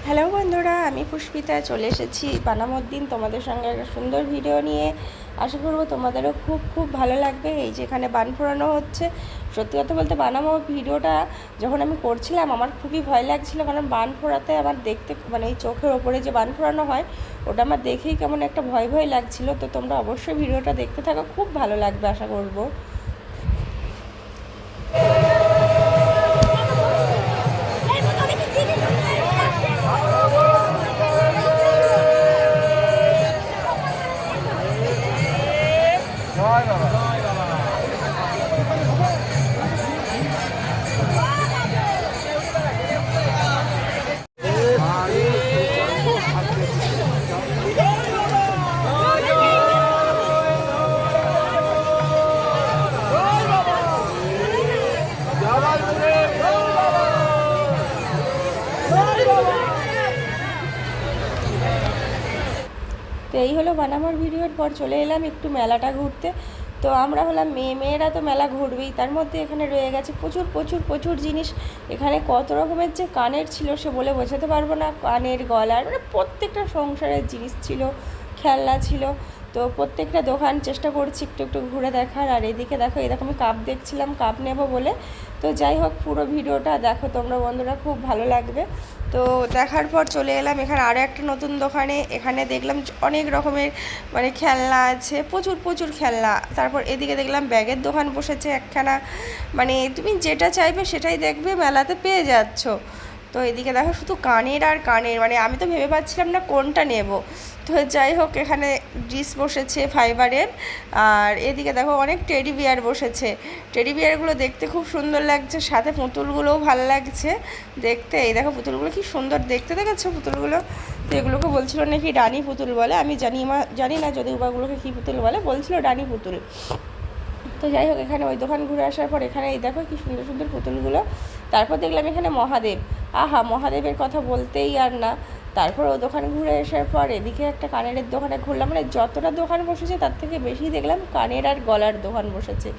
Hello বন্ধুরা, আমি পুষ্পিতা চলে এসেছি বানামোর দিন তোমাদের সঙ্গে একটা সুন্দর ভিডিও নিয়ে। আশা করবো তোমাদেরও খুব খুব ভালো লাগবে। এই যে এখানে বান ফোড়ানো হচ্ছে। সত্যি কথা বলতে বানামো ভিডিওটা যখন আমি করছিলাম আমার খুবই ভয় লাগছিল, কারণ বান ফোড়াতে আমার দেখতে মানে এই চোখের ওপরে যে বান ফোড়ানো হয় ওটা আমার দেখেই কেমন একটা ভয় ভয় লাগছিল। তো তোমরা অবশ্যই ভিডিওটা দেখতে থাকো, খুব ভালো লাগবে আশা করবো। তো এই হলো বানামোর ভিডিওর পর চলে এলাম একটু মেলাটা ঘুরতে। তো আমরা হলাম মেয়েরা তো মেলা ঘুরবেই, তার মধ্যে এখানে রয়ে গেছে প্রচুর প্রচুর প্রচুর জিনিস। এখানে কত রকমের যে কানের ছিল সে বলে বোঝাতে পারবো না। কানের, গলার, মানে প্রত্যেকটা সংসারের জিনিস ছিল, খেলনা ছিল। তো প্রত্যেকটা দোকান চেষ্টা করছি একটু একটু ঘুরে দেখার। আর এদিকে দেখো, এরকম আমি কাপ দেখছিলাম, কাপ নেব বলে। তো যাই হোক, পুরো ভিডিওটা দেখো তোমরা বন্ধুরা, খুব ভালো লাগবে। তো দেখার পর চলে এলাম এখানে আরও একটা নতুন দোকানে। এখানে দেখলাম অনেক রকমের মানে খেলনা আছে, প্রচুর প্রচুর খেলনা। তারপর এদিকে দেখলাম ব্যাগের দোকান বসেছে একখানা, মানে তুমি যেটা চাইবে সেটাই দেখবে মেলাতে পেয়ে যাচ্ছ। তো এদিকে দেখো শুধু কানের আর কানের, মানে আমি তো ভেবে পাচ্ছিলাম না কোনটা নেব। তো যাই হোক, এখানে ডিস বসেছে ফাইবারের। আর এদিকে দেখো অনেক টেডি বিয়ার বসেছে। টেডি বিয়ারগুলো দেখতে খুব সুন্দর লাগছে, সাথে পুতুলগুলোও ভালো লাগছে দেখতে। এই দেখো পুতুলগুলো কি সুন্দর দেখতে, দেখেছো পুতুলগুলো? তো এগুলোকে বলছিল নাকি রানী পুতুল বলে, আমি জানি না যদি ওগুলোকে কী পুতুল বলে, বলছিল রানী পুতুল। তো যাই হোক, এখানে ওই দোকান ঘুরে আসার পর এখানে এই দেখো কি সুন্দর সুন্দর পুতুলগুলো। তারপর দেখলাম এখানে মহাদেব। আহা, মহাদেবের কথা বলতেই আর না। তারপর ও দোকান ঘুরে আসার পর এদিকে একটা কানের দোকানে ঘুরলাম। মানে যতটা দোকান বসেছে তার থেকে বেশি দেখলাম কানের আর গলার দোকান বসেছে।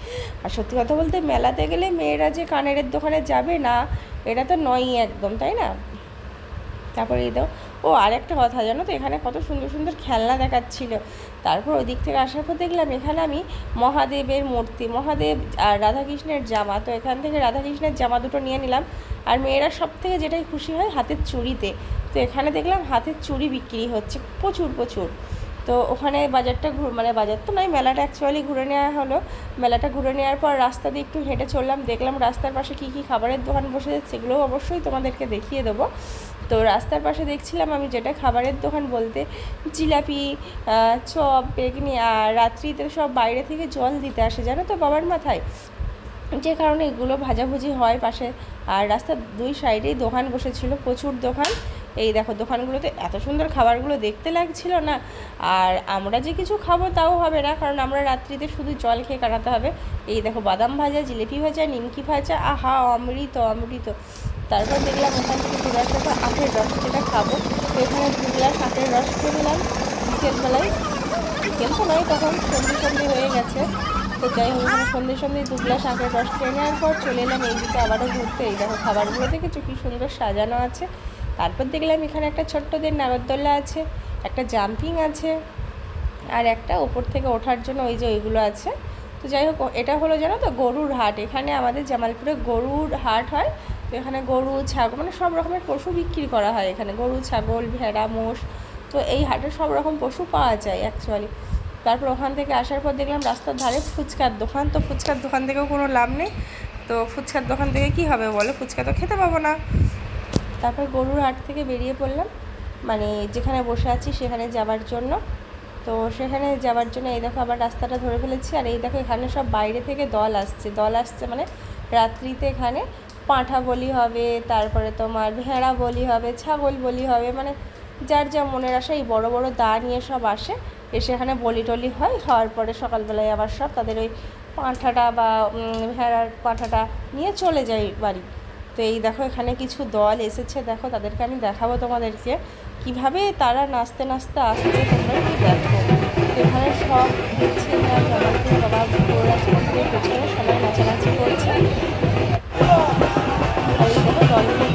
আর সত্যি কথা বলতে মেলাতে গেলে মেয়েরা যে কানের দোকানে যাবে না, এটা তো নয়ই একদম, তাই না? তারপরে এই দাও। ও আর একটা কথা জানো তো, এখানে কত সুন্দর সুন্দর খেলনা দেখাচ্ছিল। তারপর ওই দিক থেকে আসার পর দেখলাম এখানে আমি মহাদেবের মূর্তি, মহাদেব আর রাধাকৃষ্ণের জামা। তো এখান থেকে রাধাকৃষ্ণের জামা দুটো নিয়ে নিলাম। আর মেয়েরা সব থেকে যেটাই খুশি হয় হাতের চুড়িতে। তো এখানে দেখলাম হাতের চুড়ি বিক্রি হচ্ছে প্রচুর প্রচুর। তো ওখানে বাজারটা মানে বাজার তো নয়, মেলাটা অ্যাকচুয়ালি ঘুরে নেওয়া হলো। মেলাটা ঘুরে নেওয়ার পর রাস্তা দিয়ে একটু হেঁটে চললাম, দেখলাম রাস্তার পাশে কী কী খাবারের দোকান বসেছে, সেগুলোও অবশ্যই তোমাদেরকে দেখিয়ে দেবো। তো রাস্তার পাশে দেখছিলাম আমি যেটা খাবারের দোকান বলতে জিলাপি, চপ, বেগনি। আর রাত্রিতে সব বাইরে থেকে জল দিতে আসে জানো তো বাবার মাথায়, যে কারণে এগুলো ভাজাভুজি হয় পাশে। আর রাস্তার দুই সাইডেই দোকান বসেছিল, প্রচুর দোকান। এই দেখো দোকানগুলোতে এত সুন্দর খাবারগুলো দেখতে লাগছিল না। আর আমরা যে কিছু খাবো তাও হবে না, কারণ আমরা রাত্রিতে শুধু জল খেয়ে কাটাতে হবে। এই দেখো বাদাম ভাজা, জিলিপি ভাজা, নিমকি ভাজা, আহা অমৃত অমৃত। তারপর দেখলাম ওখান থেকে ঘুরে আসার পর আখের রস যেটা খাবো, তো এখানে 2 গ্লাস আখের রস খেয়ে নিলাম বিকেলবেলায়। বিকেল তো নয়, তখন সন্ধে হয়ে গেছে। তো যাই হোক, এখানে সন্ধে 2 গ্লাস আখের রস খেয়ে নেওয়ার পর চলে এলাম এইদিকে আবারও ঘুরতে। এই দেখো খাবারগুলো দেখেছো কী সুন্দর সাজানো আছে। তারপর দেখলাম এখানে একটা ছোট্টদের নাগরদোল্লা আছে, একটা জাম্পিং আছে, আর একটা ওপর থেকে ওঠার জন্য ওই যে ওইগুলো আছে। তো যাই হোক, এটা হলো জানো তো গরুর হাট। এখানে আমাদের জামালপুরে গরুর হাট হয়। তো এখানে গরু, ছাগল, মানে সব রকমের পশু বিক্রি করা হয় এখানে, গরু, ছাগল, ভেড়া, মোষ। তো এই হাটে সব রকম পশু পাওয়া যায় অ্যাকচুয়ালি। তারপর ওখান থেকে আসার পর দেখলাম রাস্তার ধারে ফুচকার দোকান। তো ফুচকার দোকান থেকেও কোনো লাভ নেই। তো ফুচকার দোকান থেকে কী হবে বলো, ফুচকা তো খেতে পাবো না। তারপর গরুর হাট থেকে বেরিয়ে পড়লাম, মানে যেখানে বসে আছি সেখানে যাবার জন্য। তো সেখানে যাওয়ার জন্য এই দেখো আবার রাস্তাটা ধরে ফেলেছি। আর এই দেখো এখানে সব বাইরে থেকে দল আসছে মানে রাত্রিতে এখানে পাঁঠা বলি হবে, তারপরে তোমার ভেড়া বলি হবে, ছাগল বলি হবে, মানে যার যা মনের আশা এই বড় বড় দা নিয়ে সব আসে, এসে এখানে বলি টলি হয়। হওয়ার পরে সকালবেলায় আবার সব তাদের ওই পাঁঠাটা বা ভেড়ার পাঁঠাটা নিয়ে চলে যায় বাড়ি। তো এই দেখো এখানে কিছু দল এসেছে, দেখো তাদেরকে আমি দেখাবো তোমাদেরকে কিভাবে তারা নাচতে নাচতে আসছে, তোমরা কি দেখো। এখানে সব দেখছে বাবা পেছনে সবাই নাচানাচি করছে। আর এই দেখো দলগুলো